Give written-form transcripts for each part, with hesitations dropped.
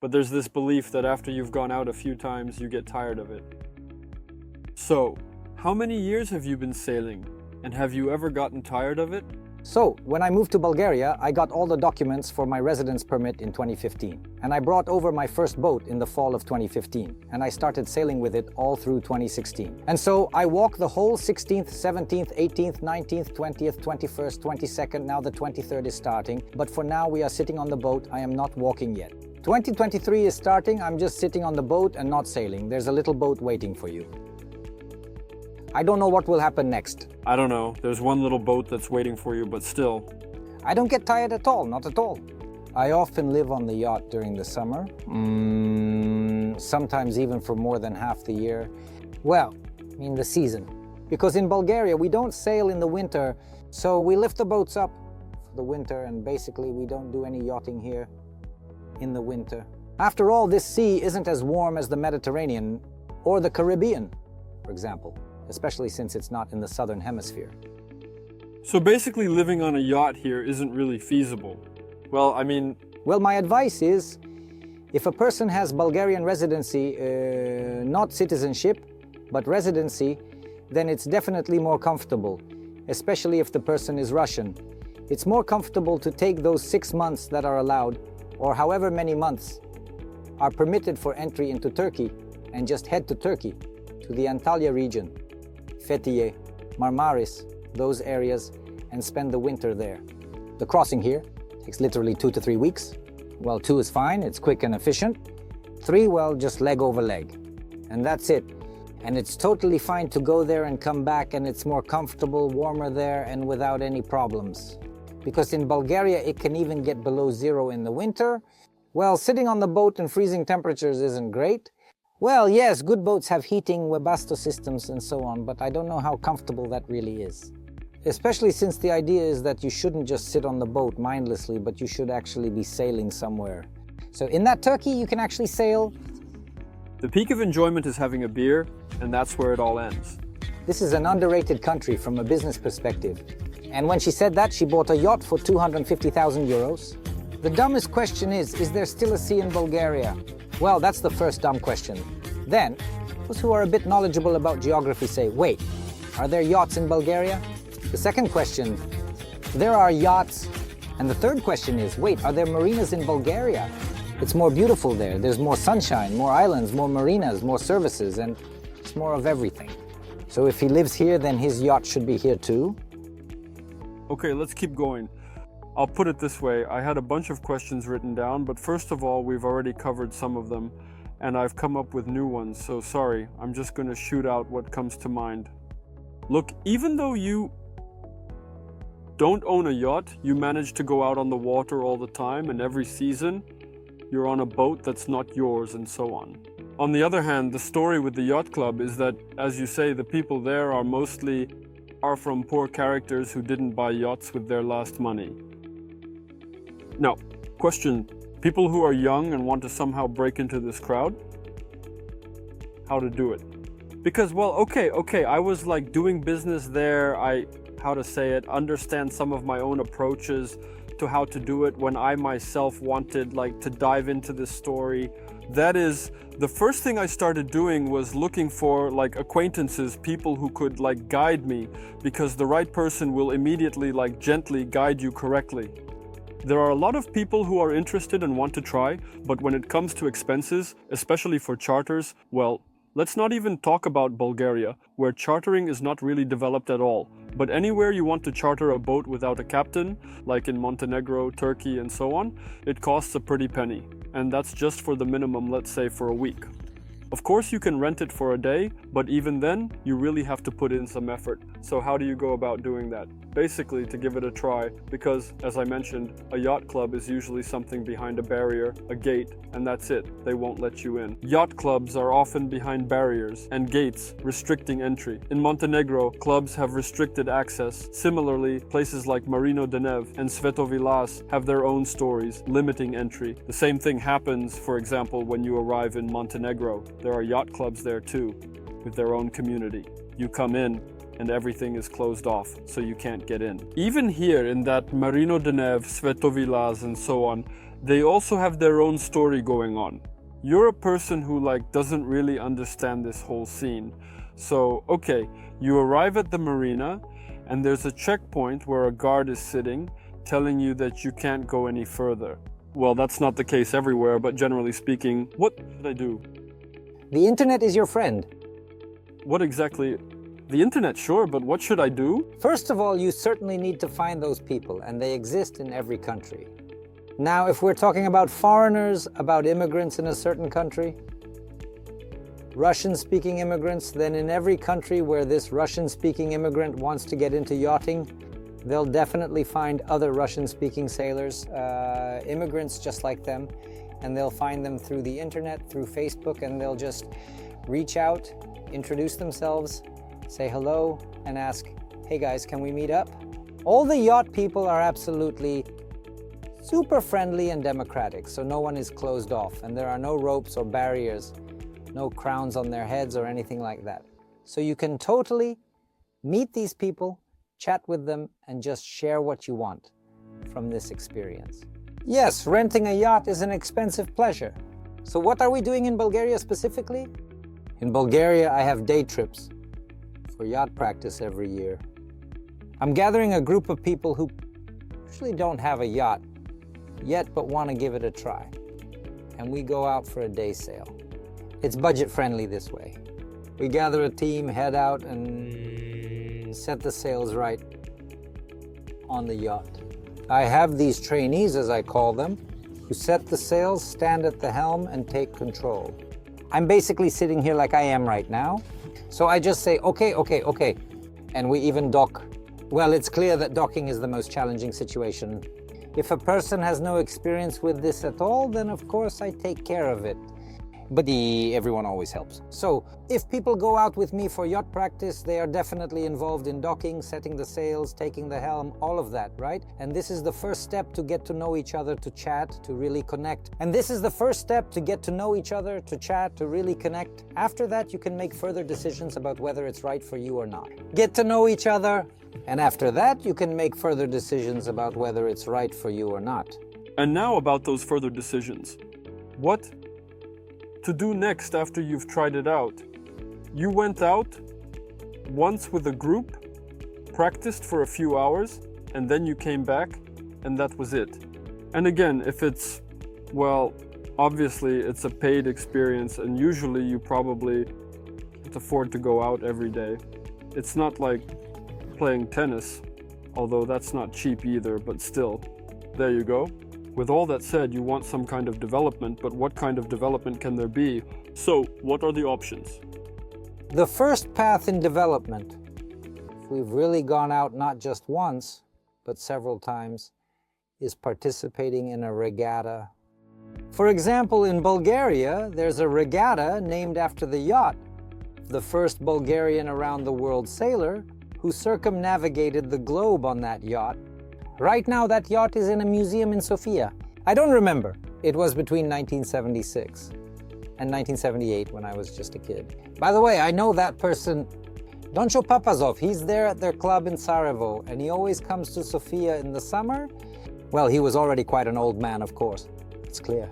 but there's this belief that after you've gone out a few times, you get tired of it. So, how many years have you been sailing, and have you ever gotten tired of it? So, when I moved to Bulgaria, I got all the documents for my residence permit in 2015. And I brought over my first boat in the fall of 2015. And I started sailing with it all through 2016. And so, I walked the whole 16th, 17th, 18th, 19th, 20th, 21st, 22nd, now the 23rd is starting. But for now, we are sitting on the boat. I am not walking yet. 2023 is starting. I'm just sitting on the boat and not sailing. There's a little boat waiting for you. I don't know what will happen next. I don't know, there's one little boat that's waiting for you, but still. I don't get tired at all, not at all. I often live on the yacht during the summer, sometimes even for more than half the year. Well, I mean the season. Because in Bulgaria we don't sail in the winter, so we lift the boats up for the winter and basically we don't do any yachting here in the winter. After all, this sea isn't as warm as the Mediterranean or the Caribbean, for example. Especially since it's not in the southern hemisphere. So basically living on a yacht here isn't really feasible. Well, I mean... Well, my advice is, if a person has Bulgarian residency, not citizenship, but residency, then it's definitely more comfortable, especially if the person is Russian. It's more comfortable to take those 6 months that are allowed, or however many months are permitted for entry into Turkey, and just head to Turkey, to the Antalya region. Fethiye, Marmaris, those areas, and spend the winter there. The crossing here takes literally 2 to 3 weeks. Well, 2 is fine, it's quick and efficient. 3, well, just leg over leg. And that's it. And it's totally fine to go there and come back, and it's more comfortable, warmer there, and without any problems. Because in Bulgaria, it can even get below 0 in the winter. Well, sitting on the boat in freezing temperatures isn't great. Well, yes, good boats have heating, Webasto systems and so on, but I don't know how comfortable that really is. Especially since the idea is that you shouldn't just sit on the boat mindlessly, but you should actually be sailing somewhere. So in that Turkey, you can actually sail. The peak of enjoyment is having a beer, and that's where it all ends. This is an underrated country from a business perspective. And when she said that, she bought a yacht for 250,000 euros. The dumbest question is there still a sea in Bulgaria? Well, that's the first dumb question. Then, those who are a bit knowledgeable about geography say, wait, are there yachts in Bulgaria? The second question, there are yachts. And the third question is, wait, are there marinas in Bulgaria? It's more beautiful there. There's more sunshine, more islands, more marinas, more services, and it's more of everything. So if he lives here, then his yacht should be here too. Okay, let's keep going. I'll put it this way, I had a bunch of questions written down, but first of all, we've already covered some of them, and I've come up with new ones, so sorry, I'm just gonna shoot out what comes to mind. Look, even though you don't own a yacht, you manage to go out on the water all the time, and every season, you're on a boat that's not yours, and so on. On the other hand, the story with the yacht club is that, as you say, the people there are from poor characters who didn't buy yachts with their last money. Now, question, people who are young and want to somehow break into this crowd? How to do it? Because, well, okay, I was like doing business there, understand some of my own approaches to how to do it when I myself wanted to dive into this story. That is, the first thing I started doing was looking for acquaintances, people who could guide me, because the right person will immediately gently guide you correctly. There are a lot of people who are interested and want to try, but when it comes to expenses, especially for charters, well, let's not even talk about Bulgaria, where chartering is not really developed at all. But anywhere you want to charter a boat without a captain, like in Montenegro, Turkey, and so on, it costs a pretty penny. And that's just for the minimum, let's say, for a week. Of course, you can rent it for a day, but even then, you really have to put in some effort. So how do you go about doing that? Basically, to give it a try, because, as I mentioned, a yacht club is usually something behind a barrier, a gate, and that's it. They won't let you in. Yacht clubs are often behind barriers and gates restricting entry. In Montenegro, clubs have restricted access. Similarly, places like Marino de Neve and Svetovilas have their own stories, limiting entry. The same thing happens, for example, when you arrive in Montenegro. There are yacht clubs there too, with their own community. You come in, and everything is closed off, so you can't get in. Even here in that Marino de Neve, Svetovilas and so on, they also have their own story going on. You're a person who doesn't really understand this whole scene. So, okay, you arrive at the marina and there's a checkpoint where a guard is sitting telling you that you can't go any further. Well, that's not the case everywhere, but generally speaking, what should I do? The internet is your friend. What exactly? The internet, sure, but what should I do? First of all, you certainly need to find those people, and they exist in every country. Now, if we're talking about foreigners, about immigrants in a certain country, Russian-speaking immigrants, then in every country where this Russian-speaking immigrant wants to get into yachting, they'll definitely find other Russian-speaking sailors, immigrants just like them, and they'll find them through the internet, through Facebook, and they'll just reach out, introduce themselves, say hello, and ask, hey guys, can we meet up? All the yacht people are absolutely super friendly and democratic, so no one is closed off, and there are no ropes or barriers, no crowns on their heads or anything like that. So you can totally meet these people, chat with them, and just share what you want from this experience. Yes, renting a yacht is an expensive pleasure. So what are we doing in Bulgaria specifically? In Bulgaria, I have day trips for yacht practice every year. I'm gathering a group of people who actually don't have a yacht yet, but want to give it a try. And we go out for a day sail. It's budget friendly this way. We gather a team, head out, and set the sails right on the yacht. I have these trainees, as I call them, who set the sails, stand at the helm, and take control. I'm basically sitting here like I am right now. So I just say, okay, okay, okay. And we even dock. Well, it's clear that docking is the most challenging situation. If a person has no experience with this at all, then of course I take care of it. But everyone always helps. So if people go out with me for yacht practice, they are definitely involved in docking, setting the sails, taking the helm, all of that, right? And this is the first step to get to know each other, to chat, to really connect. And this is the first step to get to know each other, to chat, to really connect. After that, you can make further decisions about whether it's right for you or not. Get to know each other, and after that, you can make further decisions about whether it's right for you or not. And now about those further decisions. What to do next after you've tried it out? You went out once with a group, practiced for a few hours, and then you came back, and that was it. And again, if it's, well, obviously it's a paid experience, and usually you probably can't afford to go out every day. It's not like playing tennis, although that's not cheap either, but still, there you go. With all that said, you want some kind of development, but what kind of development can there be? So, what are the options? The first path in development, if we've really gone out not just once, but several times, is participating in a regatta. For example, in Bulgaria, there's a regatta named after the yacht, the first Bulgarian around-the-world sailor who circumnavigated the globe on that yacht. Right now, that yacht is in a museum in Sofia. I don't remember. It was between 1976 and 1978 when I was just a kid. By the way, I know that person, Doncho Papazov. He's there at their club in Sarajevo, and he always comes to Sofia in the summer. Well, he was already quite an old man, of course. It's clear.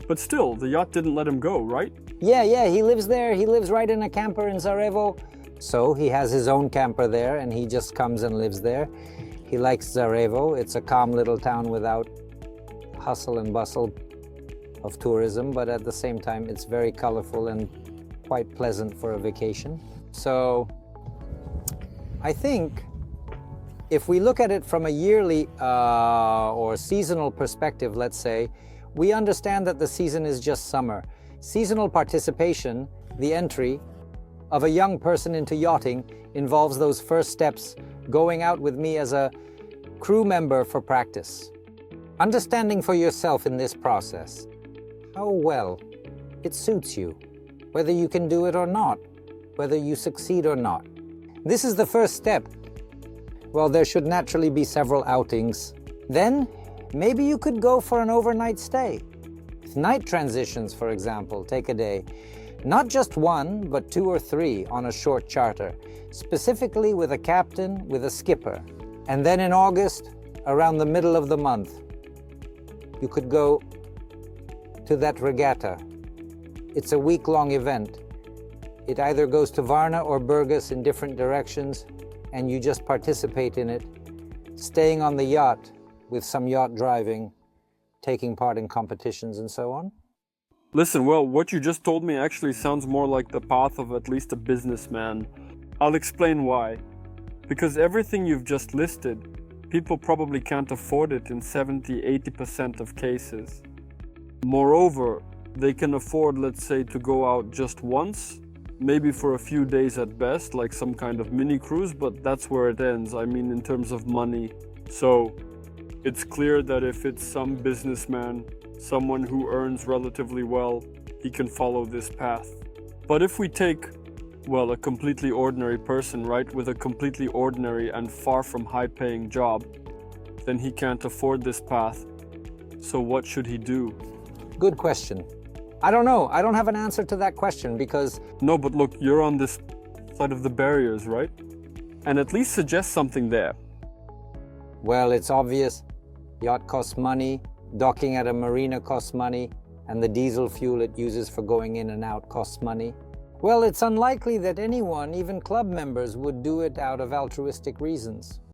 But still, the yacht didn't let him go, right? Yeah, he lives there. He lives right in a camper in Sarajevo. So he has his own camper there, and he just comes and lives there. He likes Sarajevo. It's a calm little town without hustle and bustle of tourism, but at the same time, it's very colorful and quite pleasant for a vacation. So I think if we look at it from a yearly or seasonal perspective, let's say, we understand that the season is just summer. Seasonal participation, the entry of a young person into yachting, involves those first steps, going out with me as a crew member for practice. Understanding for yourself in this process how well it suits you, whether you can do it or not, whether you succeed or not. This is the first step. Well, there should naturally be several outings. Then, maybe you could go for an overnight stay. With night transitions, for example, take a day. Not just one, but 2 or 3 on a short charter, specifically with a captain, with a skipper. And then in August, around the middle of the month, you could go to that regatta. It's a week-long event. It either goes to Varna or Burgas in different directions, and you just participate in it, staying on the yacht with some yacht driving, taking part in competitions and so on. Listen, well, what you just told me actually sounds more like the path of at least a businessman. I'll explain why. Because everything you've just listed, people probably can't afford it in 70–80% of cases. Moreover, they can afford, let's say, to go out just once, maybe for a few days at best, like some kind of mini cruise, but that's where it ends, I mean in terms of money. So it's clear that if it's some businessman, someone who earns relatively well, he can follow this path. But if we take, well, a completely ordinary person, right, with a completely ordinary and far from high-paying job, then he can't afford this path. So what should he do? Good question. I don't know. I don't have an answer to that question because... No, but look, you're on this side of the barriers, right? And at least suggest something there. Well, it's obvious. Yacht costs money, docking at a marina costs money, and the diesel fuel it uses for going in and out costs money. Well, it's unlikely that anyone, even club members, would do it out of altruistic reasons.